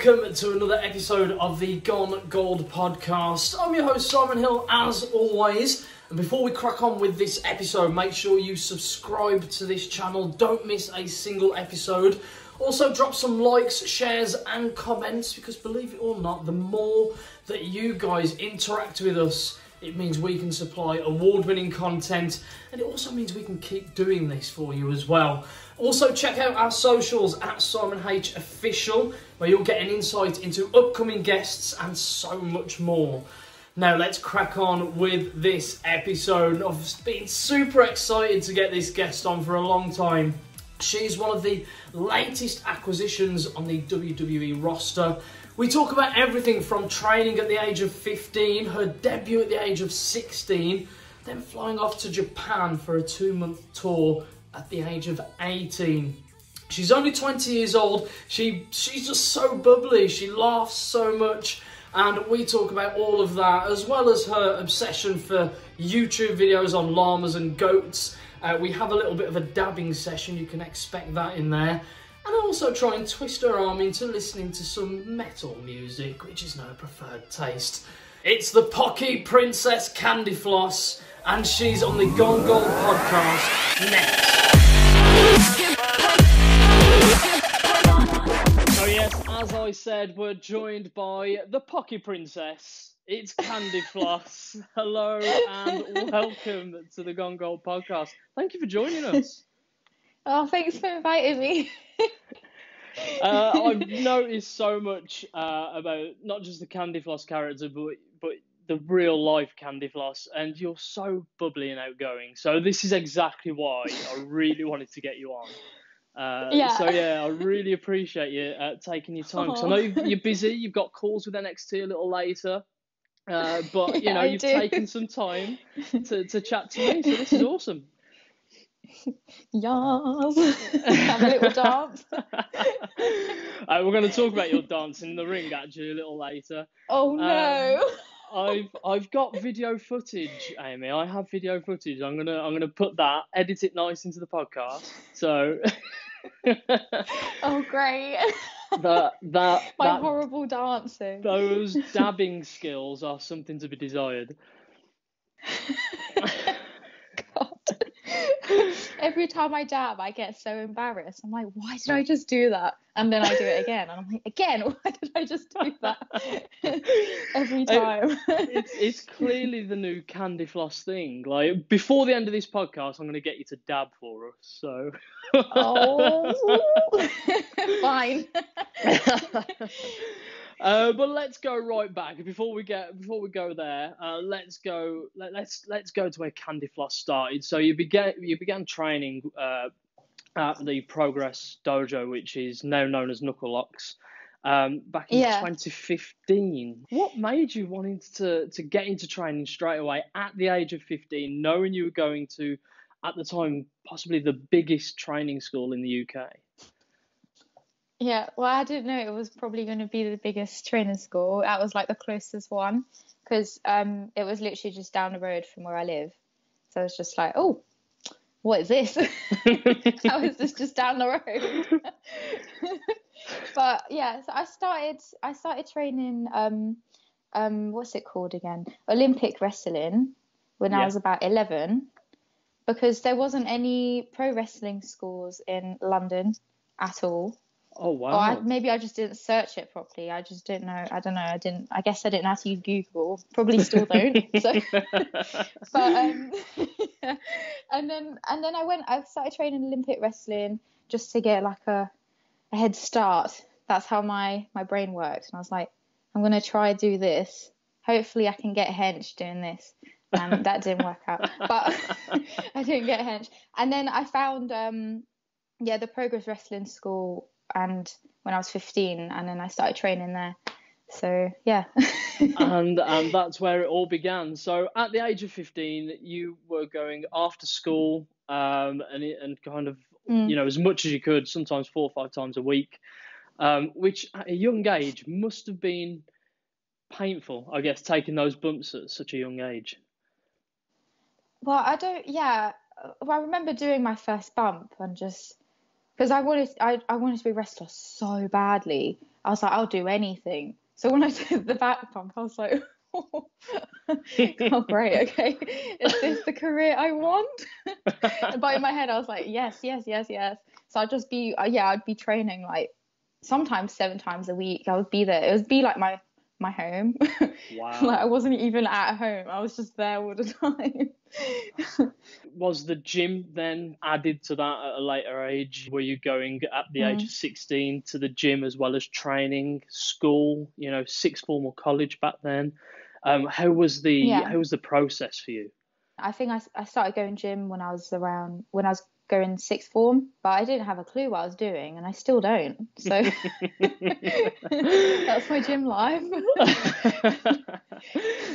welcome to another episode of the Gone Gold podcast. I'm your host Simon Hill, as always. And before we crack on with this episode, make sure you subscribe to this channel. Don't miss a single episode. Also, drop some likes, shares and comments, because believe it or not, the more that you guys interact with us, it means we can supply award-winning content, and it also means we can keep doing this for you as well. Also, check out our socials at Simon H Official, where you'll get an insight into upcoming guests and so much more. Now, let's crack on with this episode. I've been super excited to get this guest on for a long time. She's one of the latest acquisitions on the WWE roster. We talk about everything from training at the age of 15, her debut at the age of 16, then flying off to Japan for a 2-month tour at the age of 18. She's only 20 years old. She's just so bubbly. She laughs so much. And we talk about all of that, as well as her obsession for YouTube videos on llamas and goats. We have a little bit of a dabbing session. You can expect that in there. And I also try and twist her arm into listening to some metal music, which is no preferred taste. It's the Pocky Princess Candyfloss, and she's on the Gone Gold podcast next. So yes, as I said, we're joined by the Pocky Princess. It's Candyfloss. Hello and welcome to the Gone Gold podcast. Thank you for joining us. Oh, thanks for inviting me. I've noticed so much about not just the Candyfloss character, but the real life Candyfloss, and you're so bubbly and outgoing. So this is exactly why I really wanted to get you on. So yeah, I really appreciate you taking your time. 'Cause I know you're busy. You've got calls with NXT a little later, but you know you've taken some time to chat to me. So this is awesome. Yes. Have a little dance. We're going to talk about your dancing in the ring actually a little later. Oh no. I've got video footage, Amy. I have video footage. I'm gonna put that, edit it nice into the podcast. So. Oh great. that horrible dancing. Those dabbing skills are something to be desired. God. Every time I dab, I get so embarrassed. I'm like, why did I just do that? And then I do it again. And I'm like, again, why did I just do that? Every time. It's clearly the new Candyfloss thing. Like, before the end of this podcast, I'm going to get you to dab for us. So. Oh, fine. But let's go right back before we go there. Let's go to where Candyfloss started. So you began training at the Progress Dojo, which is now known as Knuckle Locks, back in 2015. What made you wanting to get into training straight away at the age of 15, knowing you were going to, at the time, possibly the biggest training school in the UK? Yeah, well, I didn't know it was probably going to be the biggest training school. That was like the closest one, because it was literally just down the road from where I live. So I was just like, oh, what is this? How is this just down the road? But yeah, so I started training what's it called again? Olympic wrestling when I was about 11, because there wasn't any pro wrestling schools in London at all. Oh wow! Or maybe I just didn't search it properly. I just didn't know. I don't know. I guess I didn't know how to use Google. Probably still don't. So, but yeah. And then I started training Olympic wrestling just to get like a head start. That's how my brain worked. And I was like, I'm gonna try do this. Hopefully, I can get hench doing this. And that didn't work out. But I didn't get hench. And then I found the Progress Wrestling School. And when I was 15, and then I started training there. So yeah. and that's where it all began. So at the age of 15, you were going after school, and kind of as much as you could, sometimes 4 or 5 times a week, which at a young age must have been painful, I guess, taking those bumps at such a young age. Well, I remember doing my first bump and just because I wanted to be a wrestler so badly. I was like, I'll do anything. So when I did the back bump, I was like, oh, great, okay, is this the career I want? But in my head, I was like, yes, yes, yes, yes. So I'd be training like sometimes 7 times a week. I would be there. It would be like my home. Wow. Like I wasn't even at home. I was just there all the time. Was the gym then added to that at a later age? Were you going at the age of 16 to the gym as well as training, school, sixth form or college back then? How was the process for you? I think I started going gym when I was going sixth form, but I didn't have a clue what I was doing, and I still don't. So that's my gym life.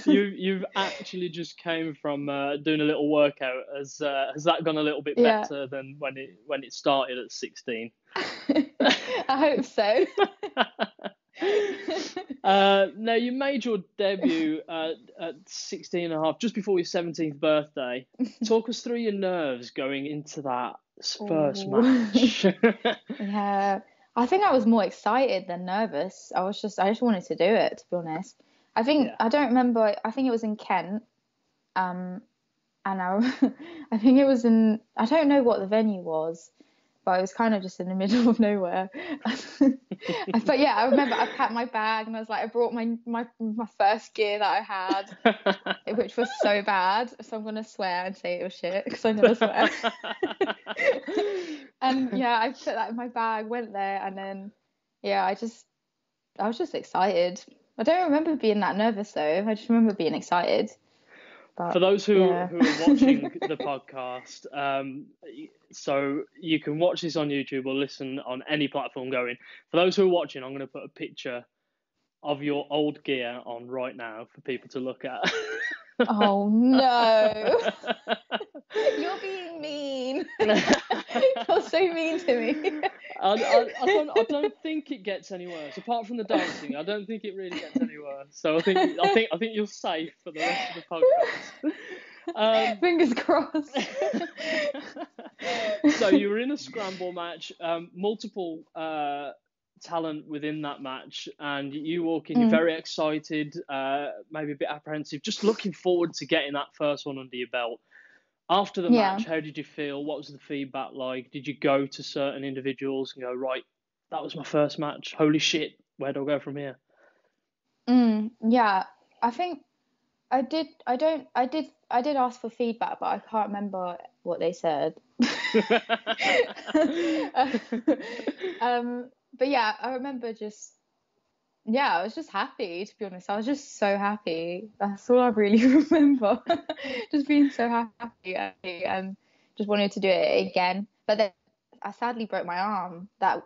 You've actually just came from doing a little workout. Has that gone a little bit better than when it started at 16? I hope so. Now, you made your debut at 16 and a half, just before your 17th birthday. Talk us through your nerves going into that first match. Yeah, I think I was more excited than nervous. I just wanted to do it, to be honest. I think I don't remember. I think it was in Kent, and I think it was in. I don't know what the venue was, but it was kind of just in the middle of nowhere. But yeah, I remember I packed my bag and I was like, I brought my first gear that I had, which was so bad. So I'm gonna swear and say it was shit because I never swear. And yeah, I put that in my bag, went there, and then yeah, I was just excited. I don't remember being that nervous though. I just remember being excited. But, for those who are watching the podcast, so you can watch this on YouTube or listen on any platform going. For those who are watching, I'm going to put a picture of your old gear on right now for people to look at. Oh no. You're being mean. You're so mean to me. I don't think it gets any worse. Apart from the dancing, I don't think it really gets any worse. So I think you're safe for the rest of the podcast. Fingers crossed. So you were in a scramble match, multiple talent within that match, and you walk in, you're very excited, maybe a bit apprehensive, just looking forward to getting that first one under your belt. After the match, how did you feel? What was the feedback like? Did you go to certain individuals and go, right, that was my first match. Holy shit, where do I go from here? Yeah, I think I did. I did ask for feedback, but I can't remember what they said. But yeah, I remember I was just happy, to be honest. I was just so happy. That's all I really remember. Just being so happy and just wanted to do it again. But then I sadly broke my arm that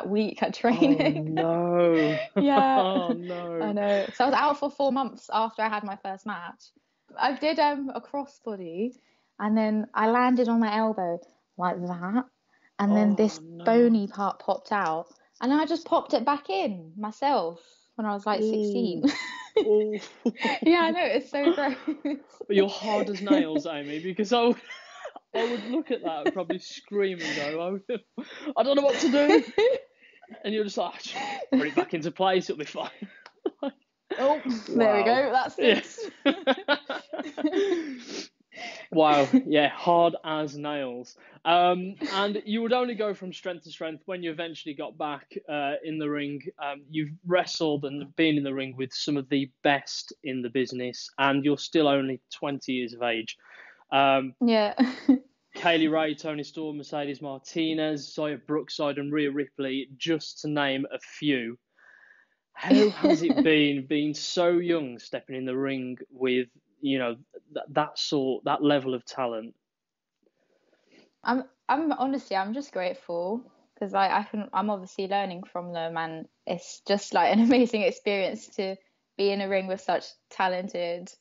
week at training. Oh no. Yeah. Oh no. I know. So I was out for 4 months after I had my first match. I did a crossbody, and then I landed on my elbow like that, and then this bony part popped out. And I just popped it back in myself when I was like 16. Yeah, I know, it's so gross. But you're hard as nails, Amy, because I would look at that and probably scream and go, I don't know what to do. And you're just like, put it back into place, it'll be fine. Wow. There we go, that's it. Wow, yeah, hard as nails. And you would only go from strength to strength when you eventually got back in the ring. You've wrestled and been in the ring with some of the best in the business, and you're still only 20 years of age. Yeah. Kaylee Ray, Tony Storm, Mercedes Martinez, Zaya Brookside, and Rhea Ripley, just to name a few. How has it been being so young, stepping in the ring with that level of talent? I'm honestly, I'm just grateful because I'm obviously learning from them, and it's just like an amazing experience to be in a ring with such talented,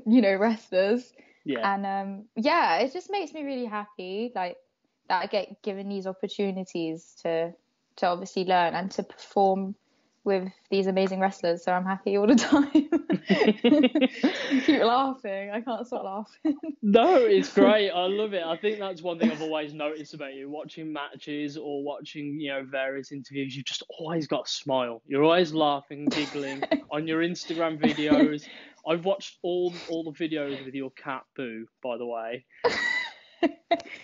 wrestlers. Yeah. And it just makes me really happy, like that I get given these opportunities to obviously learn and to perform with these amazing wrestlers, so I'm happy all the time. I keep laughing. I can't stop laughing. No, it's great. I love it. I think that's one thing I've always noticed about you. Watching matches or watching, various interviews, you've just always got a smile. You're always laughing, giggling on your Instagram videos. I've watched all the videos with your cat Boo, by the way.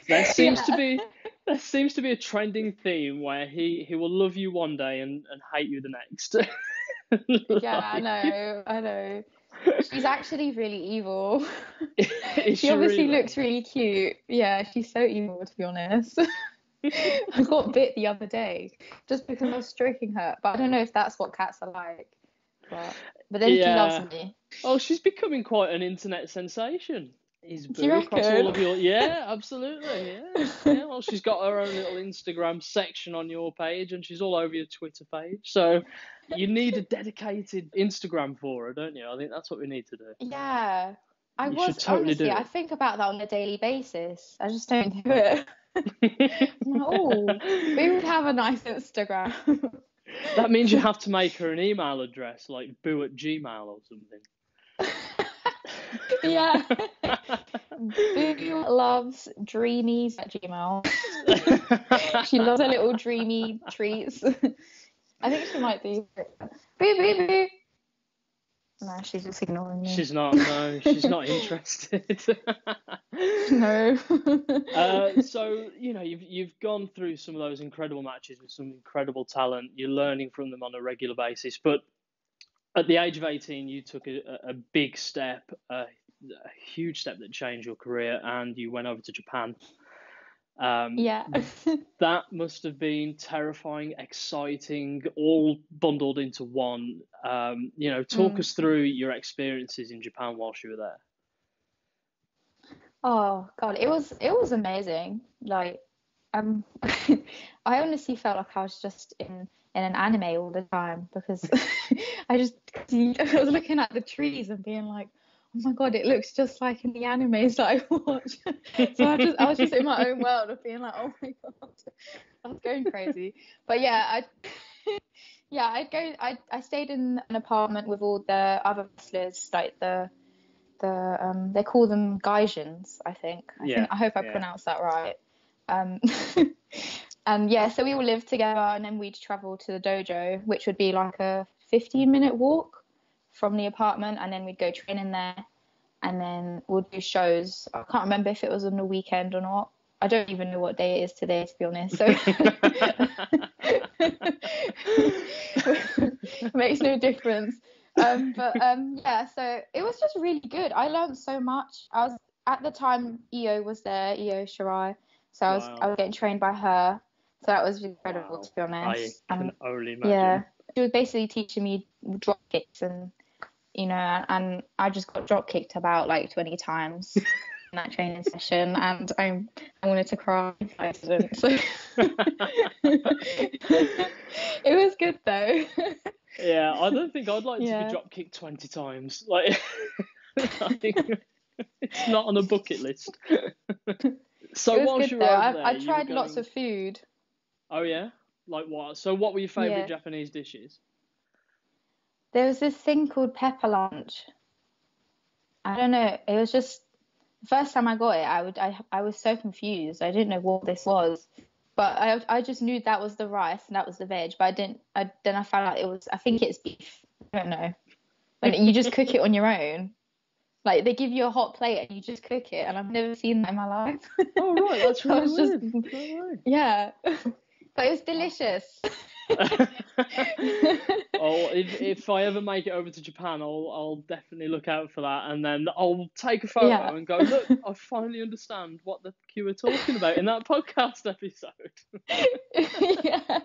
There seems to be a trending theme where he will love you one day and hate you the next. Yeah, I know. She's actually really evil. She obviously really? looks really cute. Yeah, she's so evil, to be honest. I got bit the other day just because I was stroking her, but I don't know if that's what cats are like. But then she loves me. Oh, she's becoming quite an internet sensation. Is Do you Boo across reckon? all of your? Yeah, absolutely. Yeah. Well, she's got her own little Instagram section on your page, and she's all over your Twitter page. So you need a dedicated Instagram for her, don't you? I think that's what we need to do. Yeah, You should totally do honestly, it. I think about that on a daily basis. I just don't do it. I'm like, oh, we would have a nice Instagram. That means you have to make her an email address, like boo@gmail or something. Yeah. Boo loves dreamies at Gmail. She loves her little dreamy treats. I think she might do it. Boo, boo, boo. No, she's just ignoring me. She's not. No, she's not interested. No. So you've gone through some of those incredible matches with some incredible talent. You're learning from them on a regular basis. But at the age of 18, you took a big step, a huge step that changed your career, and you went over to Japan. Yeah. That must have been terrifying, exciting, all bundled into one. Talk us through your experiences in Japan whilst you were there. Oh God, it was amazing. Like, I honestly felt like I was just in an anime all the time because I was looking at the trees and being like, oh my God, it looks just like in the animes that I watch. So I was just in my own world of being like, oh my God, I was going crazy. But yeah, I stayed in an apartment with all the other wrestlers, like they call them gaijins, I think. I hope I pronounced that right. And yeah, so we all lived together, and then we'd travel to the dojo, which would be like a 15-minute walk from the apartment, and then we'd go training there, and then we'd do shows. I can't remember if it was on the weekend or not. I don't even know what day it is today, to be honest. So makes no difference. Yeah, so it was just really good. I learned so much. I was at the time Io was there, Io Shirai. So I was getting trained by her. So that was incredible, to be honest. I can only imagine. Yeah, she was basically teaching me drop kicks, and and I just got drop kicked about like 20 times in that training session, and I wanted to cry if I didn't. So it was good though. Yeah, I don't think I'd like to be drop kicked 20 times. Like, it's not on a bucket list. So whilst you were over there, I tried lots of food. Oh yeah? Like what? So what were your favourite Japanese dishes? There was this thing called pepper lunch. I don't know. It was just the first time I got it, I was so confused. I didn't know what this was. But I just knew that was the rice and that was the veg. But then I found out I think it's beef. I don't know. Like, you just cook it on your own. Like, they give you a hot plate and you just cook it, and I've never seen that in my life. Oh right, that's really weird. Yeah, but it was delicious. Oh, if I ever make it over to Japan, I'll definitely look out for that, and then I'll take a photo and go, look, I finally understand what the Q were talking about in that podcast episode. Yeah.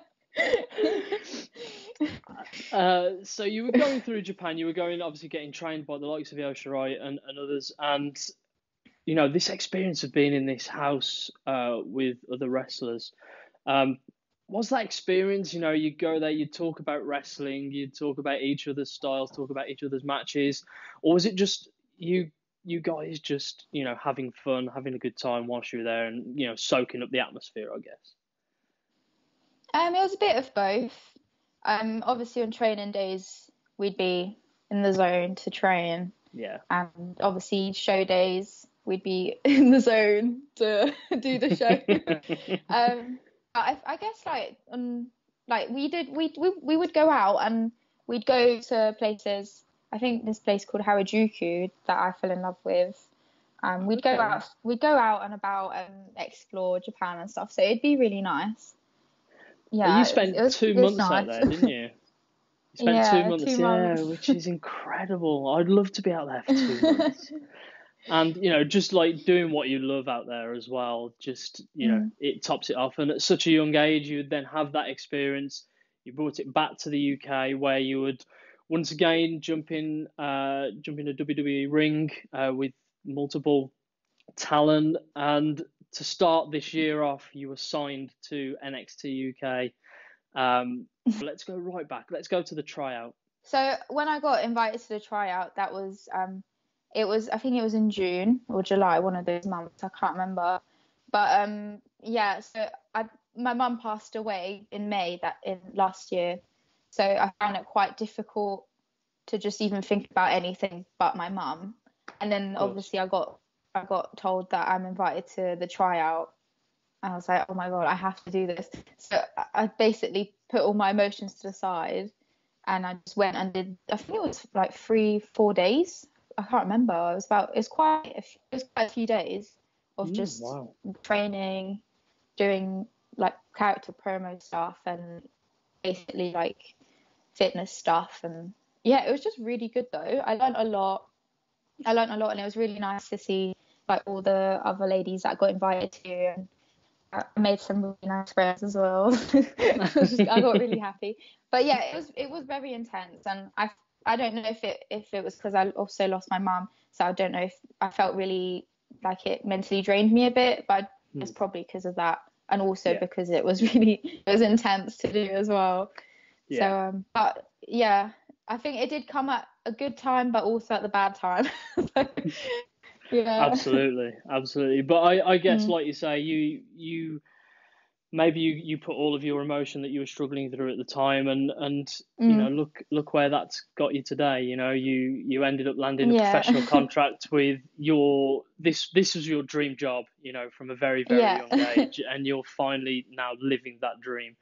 So you were going through Japan, you were obviously getting trained by the likes of Yoshirai and others, and this experience of being in this house with other wrestlers, was that experience, you go there, you talk about wrestling, you talk about each other's styles, talk about each other's matches, or was it just you guys just having fun, having a good time whilst you were there, and soaking up the atmosphere, I guess? It was a bit of both. Obviously on training days we'd be in the zone to train, Yeah. and obviously show days we'd be in the zone to do the show. I guess like we would go out and we'd go to places. I think this place called Harajuku that I fell in love with. We'd go out and about and explore Japan and stuff. So it'd be really nice. Yeah, You spent 2 months out nice. there, didn't you? You spent 2 months, 2 months. which is incredible. I'd love to be out there for 2 months. And, just like doing what you love out there as well, just, it tops it off. And at such a young age, you would then have that experience. You brought it back to the UK where you would once again jump in a WWE ring with multiple talent. And to start this year off, you were signed to NXT UK. Let's go right back. Let's go to the tryout. So when I got invited to the tryout, that was I think it was in June or July, one of those months. I can't remember. But yeah, so my mum passed away in May in last year. So I found it quite difficult to just even think about anything but my mum. And then obviously I got told that I'm invited to the tryout. I was like, oh my God, I have to do this. So I basically put all my emotions to the side and I just went and did, I think it was like 3-4 days. I can't remember. It was quite a few days of just training, doing like character promo stuff and basically like fitness stuff. And yeah, it was just really good though. I learned a lot and it was really nice to see like all the other ladies that got invited to, and I made some really nice friends as well. I got really happy. But yeah, it was very intense, and I don't know if it was because I also lost my mum, so I don't know if I felt really like it mentally drained me a bit, but it's probably because of that, and also because it was intense to do as well. Yeah. So but yeah, I think it did come at a good time, but also at the bad time. Yeah. Absolutely. But I guess, like you say, you maybe you put all of your emotion that you were struggling through at the time, and look where that's got you today. You ended up landing a professional contract with this was your dream job, from a very young age, and you're finally now living that dream.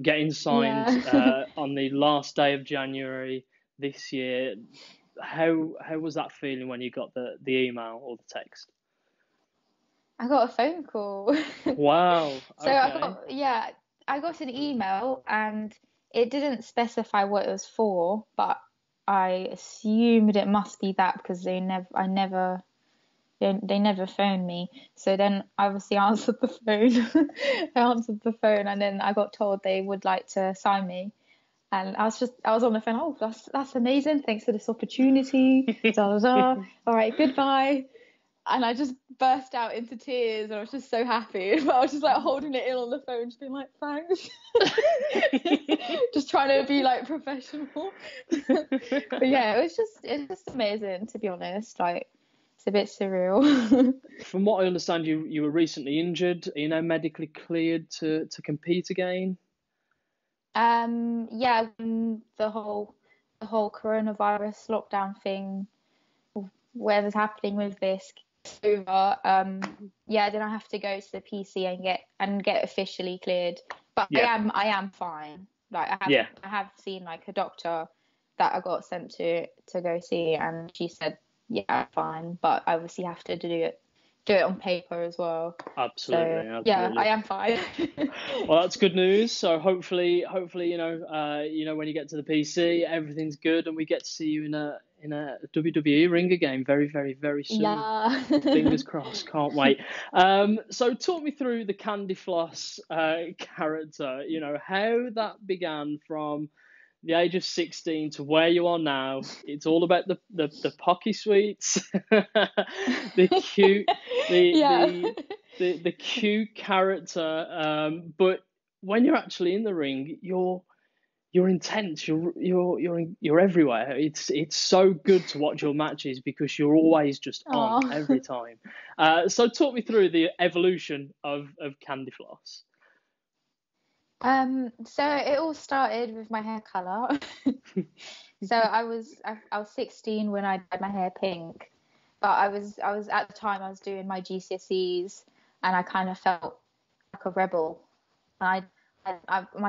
Getting signed on the last day of January this year. How was that feeling when you got the email or the text? I got a phone call. Wow. So okay. I got an email and it didn't specify what it was for, but I assumed it must be that because they never phoned me. So then I obviously answered the phone. I answered the phone and then I got told they would like to sign me. And I was on the phone. Oh, that's amazing. Thanks for this opportunity. All right, goodbye. And I just burst out into tears. And I was just so happy. But I was just like holding it in on the phone, just being like, thanks. Just trying to be like professional. But yeah, it's just amazing, to be honest. Like, it's a bit surreal. From what I understand, you were recently injured. Are you now medically cleared to compete again? Yeah, when the whole coronavirus lockdown thing, whatever's happening with this over, then I have to go to the PC and get officially cleared. But I am fine. Like I have seen like a doctor that I got sent to go see, and she said, yeah, I'm fine, but I obviously have to do it on paper as well. Absolutely. Yeah, I am fine. Well, that's good news. So hopefully, when you get to the PC, everything's good, and we get to see you in a WWE ring again very, very, very soon. Yeah. Fingers crossed. Can't wait. So talk me through the Candyfloss character. How that began from the age of 16 to where you are now. It's all about the pocky sweets, the cute, the cute character. But when you're actually in the ring, you're intense. You're everywhere. It's so good to watch your matches because you're always just on every time. So talk me through the evolution of Candyfloss. So it all started with my hair color. So I was 16 when I dyed my hair pink, but I was at the time I was doing my GCSEs, and I kind of felt like a rebel. My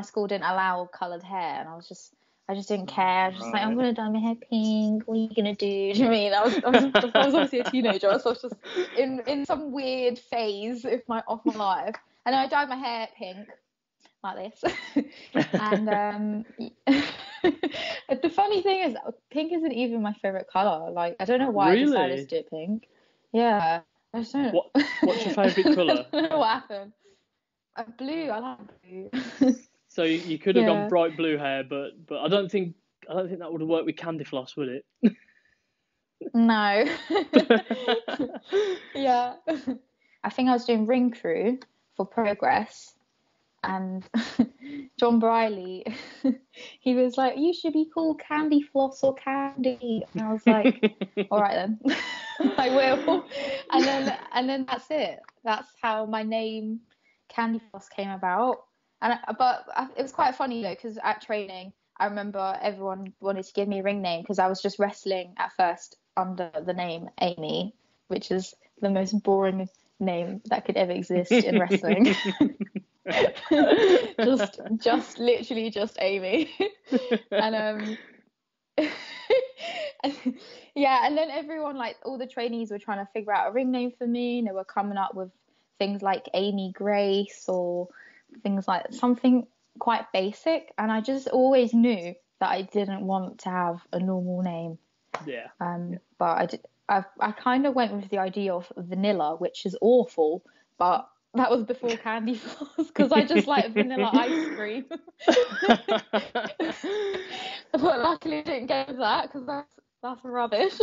school didn't allow coloured hair, and I just didn't care. I was just like, I'm gonna dye my hair pink. What are you gonna do? Do you know what I mean? I was obviously a teenager, so I was just in some weird phase of my life, and then I dyed my hair pink like this. And the funny thing is, pink isn't even my favorite color. Like, I don't know why I decided to do it pink. Yeah, I just don't. What's your favorite color? I don't know what happened. Blue. I like blue. So you could have gone Yeah. bright blue hair, but I don't think that would have worked with Candyfloss, would it? No. Yeah. I think I was doing Ring Crew for Progress, and John Briley, he was like, you should be called Candyfloss or Candy. And I was like, all right then, I will. And then that's it. That's how my name Candyfloss came about. But it was quite funny though, because at training, I remember everyone wanted to give me a ring name because I was just wrestling at first under the name Amy, which is the most boring name that could ever exist in wrestling. just literally just Amy. And yeah, and then everyone, like all the trainees, were trying to figure out a ring name for me, and they were coming up with things like Amy Grace or things like something quite basic, and I just always knew that I didn't want to have a normal name. Yeah. But I kind of went with the idea of vanilla, which is awful, but that was before Candyfloss, because I just like vanilla ice cream. But luckily I didn't go with that, because that's rubbish.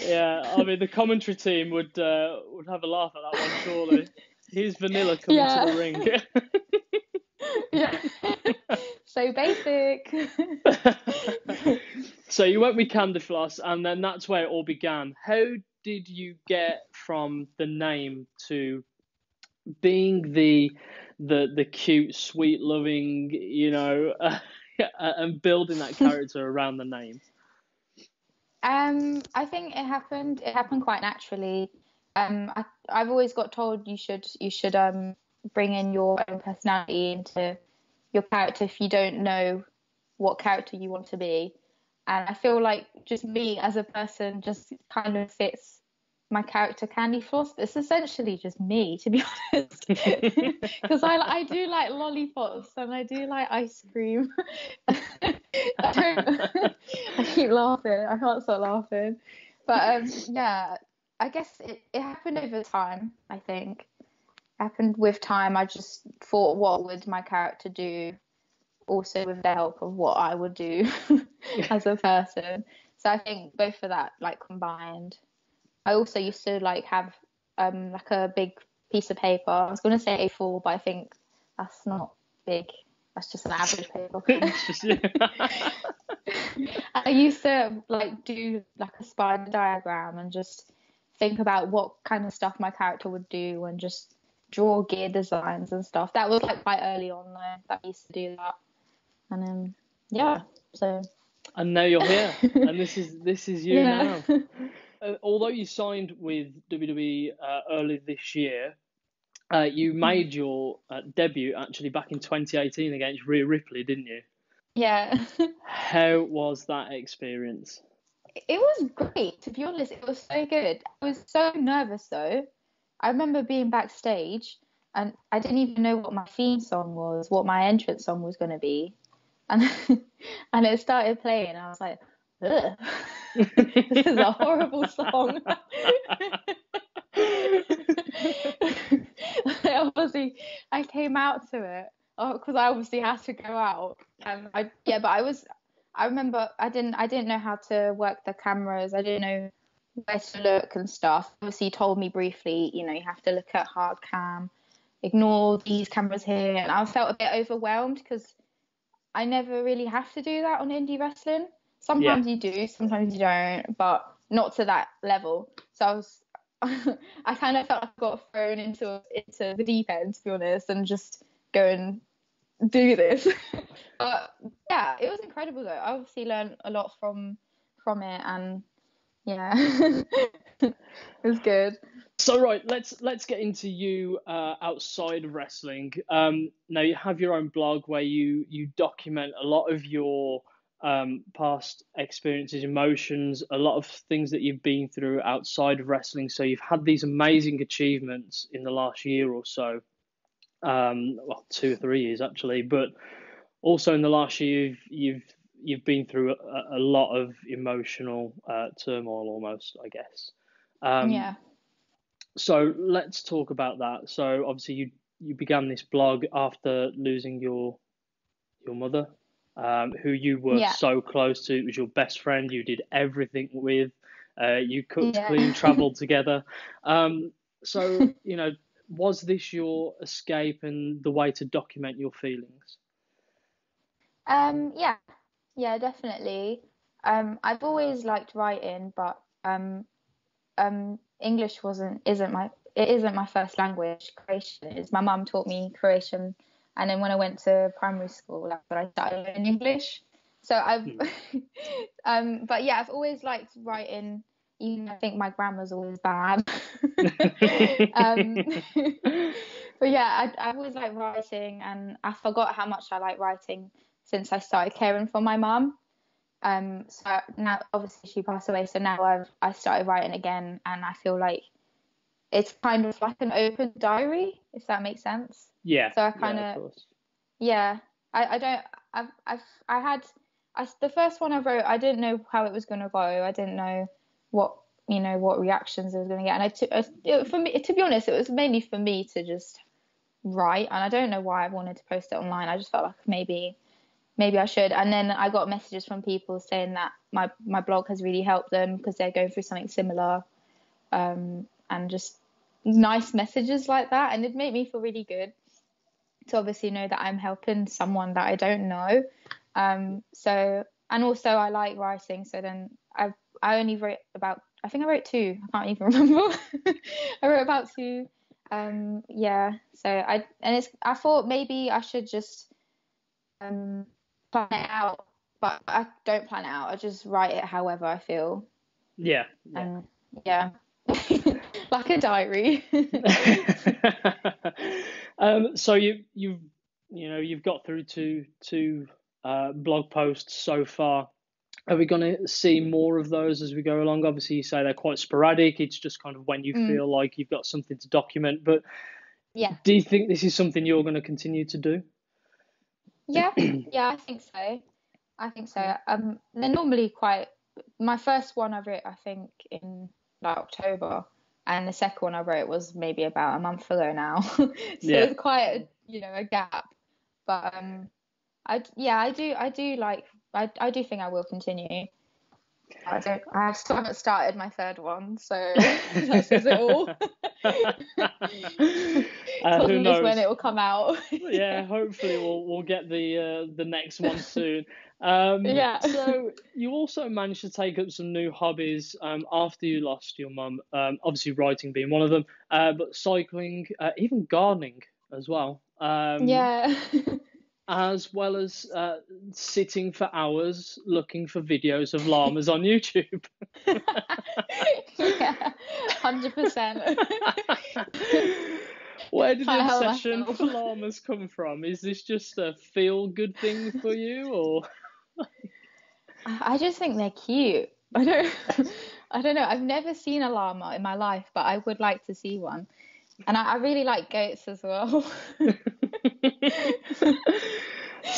Yeah, I mean the commentary team would have a laugh at that one, surely. Here's vanilla coming to the ring. Yeah. So basic. So you went with Candyfloss, and then that's where it all began. How did you get from the name to being the cute, sweet, loving, and building that character around the name? I think it happened quite naturally. I've always got told you should bring in your own personality into your character if you don't know what character you want to be. And I feel like just me as a person just kind of fits my character Candyfloss. It's essentially just me, to be honest, because I do like lollipops and I do like ice cream. I keep laughing. I can't stop laughing. But yeah, I guess it happened over time. I think it happened with time. I just thought, what would my character do? Also with the help of what I would do as a person. So I think both of that like combined. I also used to like have like a big piece of paper. I was going to say A4, but I think that's not big. That's just an average paper. I used to like do like a spider diagram and just think about what kind of stuff my character would do and just draw gear designs and stuff. That was like quite early on though, that I used to do that. And then yeah, so. And now you're here, and this is you now. Although you signed with WWE early this year, you made your debut actually back in 2018 against Rhea Ripley, didn't you? Yeah. How was that experience? It was great, to be honest. It was so good. I was so nervous though. I remember being backstage and I didn't even know what my theme song was, what my entrance song was going to be. And and it started playing and I was like, ugh, this is a horrible song. Obviously, I came out to it because I obviously had to go out. And I remember I didn't know how to work the cameras. I didn't know where to look and stuff. Obviously, he told me briefly, you have to look at hard cam, ignore these cameras here. And I felt a bit overwhelmed because I never really have to do that on indie wrestling. Sometimes you do, sometimes you don't, but not to that level. So I kind of felt like I got thrown into the deep end, to be honest, and just go and do this. But yeah, it was incredible though. I obviously learned a lot from it, and yeah, it was good. So right, let's get into you outside of wrestling. Now you have your own blog where you document a lot of your past experiences, emotions, a lot of things that you've been through outside of wrestling. So you've had these amazing achievements in the last year or so, well, 2 or 3 years actually, but also in the last year you've been through a lot of emotional turmoil almost, I guess. Yeah. So let's talk about that. So obviously you began this blog after losing your mother, who you were Yeah. so close to. It was your best friend. You did everything with. You cooked, Yeah. cleaned, traveled together. So was this your escape and the way to document your feelings? Yeah. Yeah, definitely. I've always liked writing, but English isn't my first language. Croatian is. My mum taught me Croatian, and then when I went to primary school, that's when I started learning English. So but yeah, I've always liked writing. Even I think my grammar's always bad. um, but yeah, I've always liked writing, and I forgot how much I like writing since I started caring for my mum. So now obviously she passed away, so now I started writing again, and I feel like it's kind of like an open diary, if that makes sense. Yeah, So I yeah, kind of of, course. yeah, I don't, I had, the first one I wrote, I didn't know how it was going to go. I didn't know what, what reactions it was going to get. And for me, to be honest, it was mainly for me to just write. And I don't know why I wanted to post it online. I just felt like maybe I should. And then I got messages from people saying that my blog has really helped them because they're going through something similar. And just nice messages like that. And it made me feel really good to obviously know that I'm helping someone that I don't know. And also I like writing. So then I only wrote about, I think I wrote 2. I can't even remember. I wrote about 2. Yeah. So I thought maybe I should just plan it out, but I don't plan it out. I just write it however I feel. Yeah, yeah. And yeah, like a diary. So you've got through two blog posts so far. Are we going to see more of those as we go along? Obviously, you say they're quite sporadic. It's just kind of when you feel like you've got something to document. But Yeah. do you think this is something you're going to continue to do? Yeah, I think so. They're normally quite. My first one I wrote, I think, in like October, and the second one I wrote was maybe about a month ago now. So Yeah. it's quite a gap. But I do think I will continue. I still haven't started my third one, so that says it all. God Who knows knows when it will come out. Yeah, hopefully we'll get the next one soon. Yeah. So you also managed to take up some new hobbies after you lost your mum. Obviously writing being one of them, but cycling, even gardening as well. Yeah. As well as sitting for hours looking for videos of llamas on YouTube. Yeah, 100%. Where did the Can't help obsession myself. for llamas come from? Is this just a feel-good thing for you, or? I just think they're cute. I don't know. I've never seen a llama in my life, but I would like to see one. And I really like goats as well.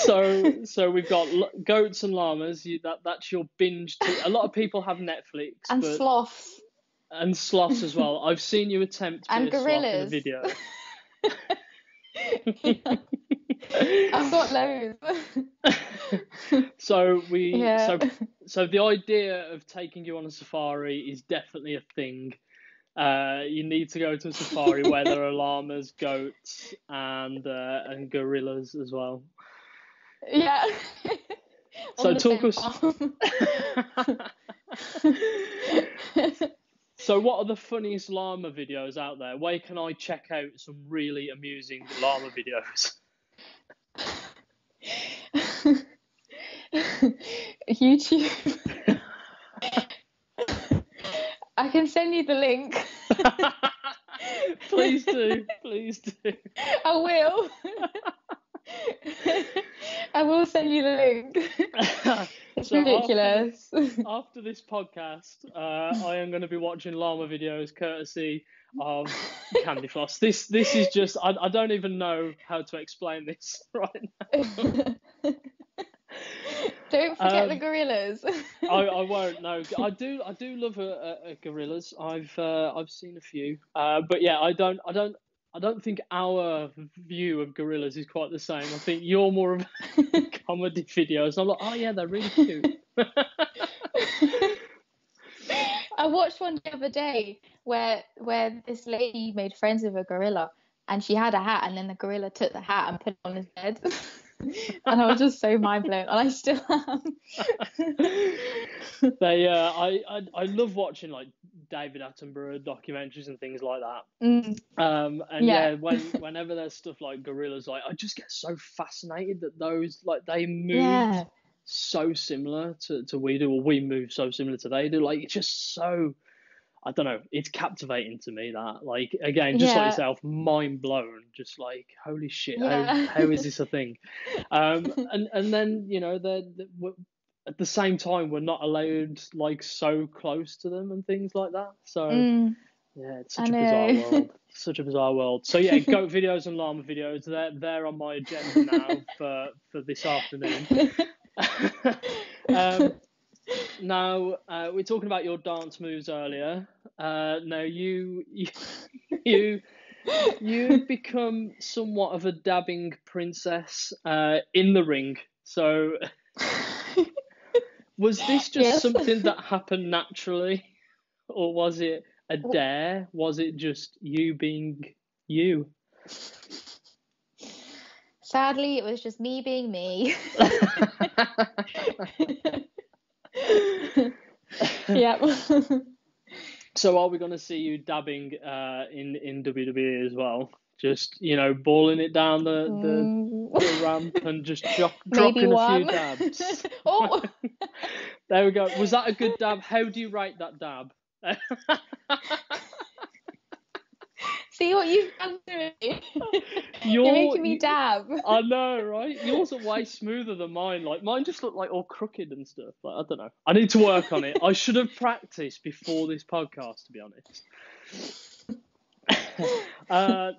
So we've got goats and llamas. That's your binge. A lot of people have Netflix, And but sloths. and sloths as well. I've seen you attempt to And be a sloth in a gorillas. video. I've got loads. So Yeah. so the idea of taking you on a safari is definitely a thing. You need to go to a safari where there are llamas, goats, and gorillas as well. Yeah. So On the talk same us. farm. So what are the funniest llama videos out there? Where can I check out some really amusing llama videos? YouTube. I can send you the link. Please do. Please do. I will. I will send you the link. It's ridiculous. After this podcast, I am going to be watching llama videos courtesy of Candyfloss. This is just, I don't even know how to explain this right now. Don't forget the gorillas. I won't. No, I do love a gorillas. I've seen a few, but yeah, I don't think our view of gorillas is quite the same. I think you're more of comedy videos. I'm like, oh yeah, they're really cute. I watched one the other day where this lady made friends with a gorilla, and she had a hat, and then the gorilla took the hat and put it on his head. And I was just so mind blown, and I still am. I love watching like David Attenborough documentaries and things like that. Whenever there's stuff like gorillas, like I just get so fascinated that those like they move so similar to we do, or we move so similar to they do. Like it's just so, I don't know, it's captivating to me that, like, again, just like yourself, mind blown, just like, holy shit, how is this a thing? And then, you know, at the same time, we're not allowed, like, so close to them and things like that. So, yeah, it's such a bizarre world. Such a bizarre world. So, yeah, goat videos and llama videos, they're on my agenda now for this afternoon. Now, we're talking about your dance moves earlier. Now, you've become somewhat of a dabbing princess in the ring. So, was this just something that happened naturally, or was it a dare? Was it just you being you? Sadly, it was just me being me. Yep. So are we going to see you dabbing in WWE as well? Just, you know, balling it down the ramp and just dropping a few dabs. Oh. There we go. Was that a good dab? How do you rate that dab? See what you've done to me. You're making me dab. I know, right? Yours are way smoother than mine. Like mine just look like all crooked and stuff. Like I don't know. I need to work on it. I should have practiced before this podcast, to be honest.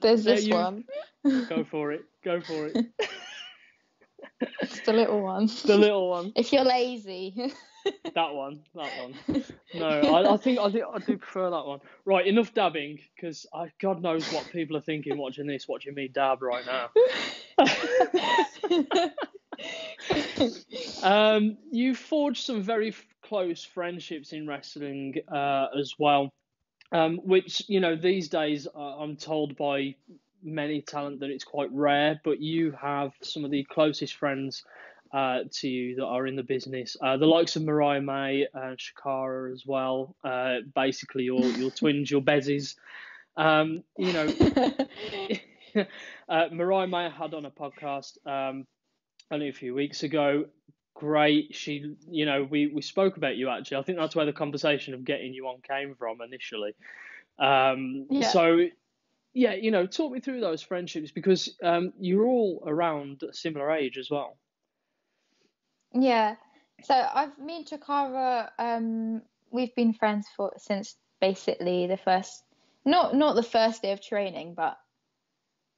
There's this one. Go for it. It's the little one. The little one. If you're lazy. That one. No, I think I do prefer that one. Right, enough dabbing, because God knows what people are thinking watching me dab right now. You forged some very close friendships in wrestling as well, which, you know, these days I'm told by many talent that it's quite rare, but you have some of the closest friends to you that are in the business, the likes of Mariah May and Shakara as well, basically your twins, your bezies. You know, Mariah May I had on a podcast only a few weeks ago. Great. She, you know, we spoke about you actually. I think that's where the conversation of getting you on came from initially. So yeah, you know, talk me through those friendships, because you're all around a similar age as well. Yeah, so me and Chikara, we've been friends since basically the first, not the first day of training, but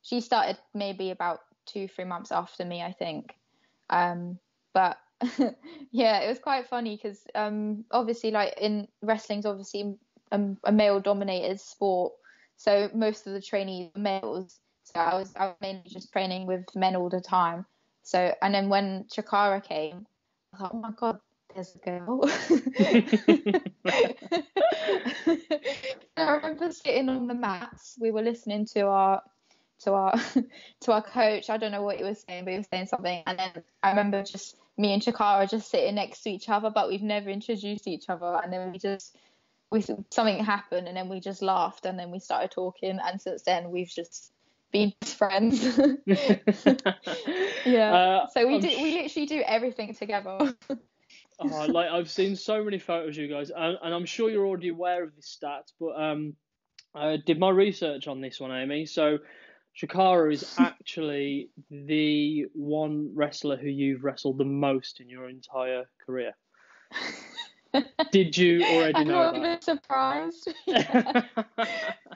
she started maybe about 2-3 months after me, I think. But yeah, it was quite funny because obviously, like, in wrestling's obviously a male-dominated sport, so most of the trainees are males. So I was mainly just training with men all the time. So, and then when Chikara came, I thought, oh my God, there's a girl. I remember sitting on the mats. We were listening to our coach. I don't know what he was saying, but he was saying something. And then I remember just me and Chikara just sitting next to each other, but we've never introduced each other. And then something happened, and then we just laughed, and then we started talking. And since then, we've just been friends. Yeah. So we literally do everything together. Like I've seen so many photos, you guys, and I'm sure you're already aware of this stat, but I did my research on this one, Amy. So Shakara is actually the one wrestler who you've wrestled the most in your entire career. Did you already know I'm not even surprised. Yeah.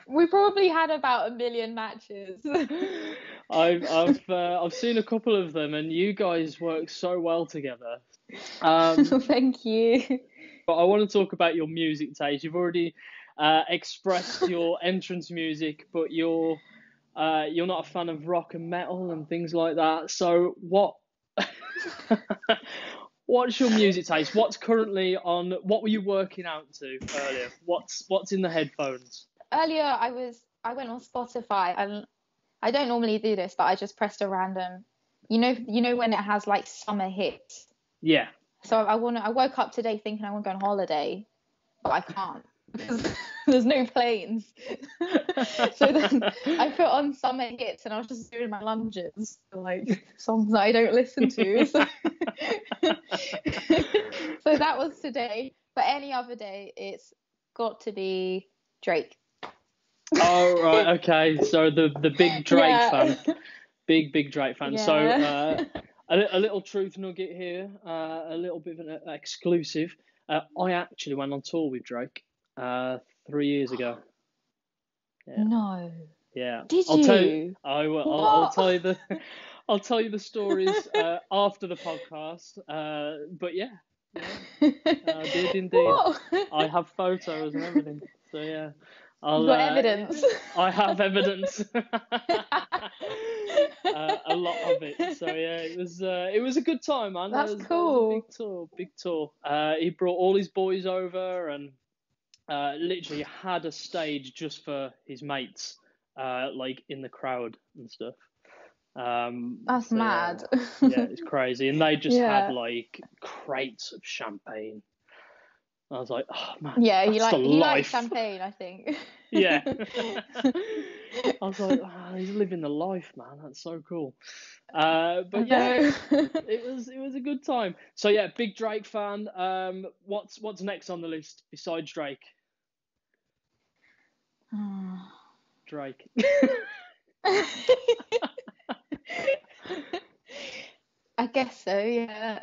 We probably had about 1 million matches. I've seen a couple of them, and you guys work so well together. Thank you. But I want to talk about your music taste. You've already expressed your entrance music, but you're not a fan of rock and metal and things like that. So what's your music taste? What's currently on? What were you working out to earlier? What's in the headphones? Earlier, I went on Spotify, and I don't normally do this, but I just pressed a random. You know when it has like summer hits. Yeah. So I woke up today thinking I want to go on holiday, but I can't because there's no planes. So then I put on summer hits, and I was just doing my lunges, like songs that I don't listen to. So, so that was today. But any other day, it's got to be Drake. Oh right, okay. So the big Drake fan, big Drake fan. Yeah. So a little truth nugget here, a little bit of an exclusive. I actually went on tour with Drake 3 years ago. Yeah. No. Yeah. Did I'll you? tell you. I will. I'll tell you the. I'll tell you the stories after the podcast. But yeah, I did indeed. What? I have photos and everything. So yeah. You got evidence. I have evidence. A lot of it. So yeah, it was a good time, man. That's It cool. was a big tour. He brought all his boys over and literally had a stage just for his mates, like in the crowd and stuff. That's mad. Yeah, it's crazy. And they just Yeah. had like crates of champagne. I was like, oh man, Yeah, he that's the likes life. champagne, I think. Yeah. I was like, oh, he's living the life, man. That's so cool. But yeah, it was a good time. So yeah, big Drake fan. What's next on the list besides Drake? Drake. I guess so, yeah.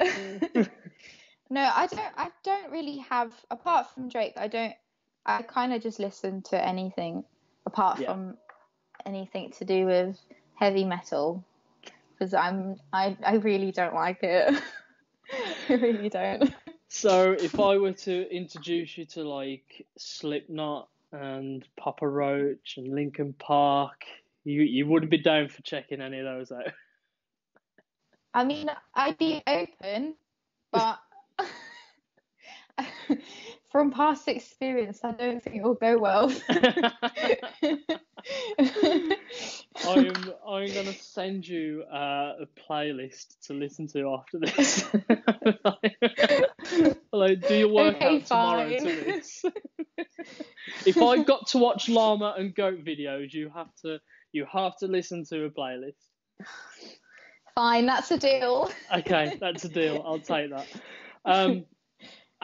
No, I don't really have, apart from Drake, I kind of just listen to anything apart from anything to do with heavy metal, because I really don't like it. I really don't. So if I were to introduce you to like Slipknot and Papa Roach and Linkin Park, you wouldn't be down for checking any of those out. I mean, I'd be open, but from past experience, I don't think it'll go well. I'm gonna send you a playlist to listen to after this. Like, do your workout tomorrow to this. If I've got to watch llama and goat videos, you have to listen to a playlist. Fine, that's a deal. Okay, that's a deal. I'll take that.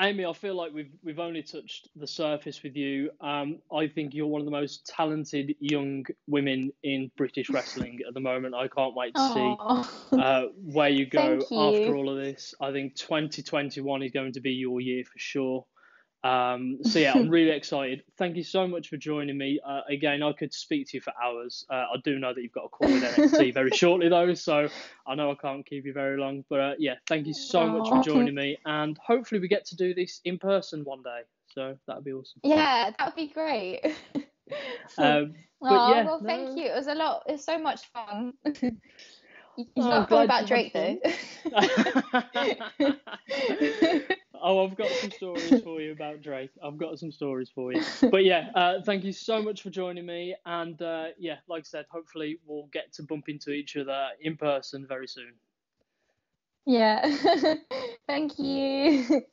Amy, I feel like we've only touched the surface with you. I think you're one of the most talented young women in British wrestling at the moment. I can't wait to see where you go after all of this. I think 2021 is going to be your year for sure. So yeah, I'm really excited. Thank you so much for joining me. Again, I could speak to you for hours. I do know that you've got a call with NXT very shortly though, so I know I can't keep you very long. But yeah, thank you so much for joining me, and hopefully we get to do this in person one day. So that'd be awesome. Yeah, that'd be great. But yeah, well, thank you. It was a lot. It's so much fun. You I'm not about Drake though. Oh, I've got some stories for you about Drake. I've got some stories for you. But yeah, thank you so much for joining me. And yeah, like I said, hopefully we'll get to bump into each other in person very soon. Yeah. Thank you.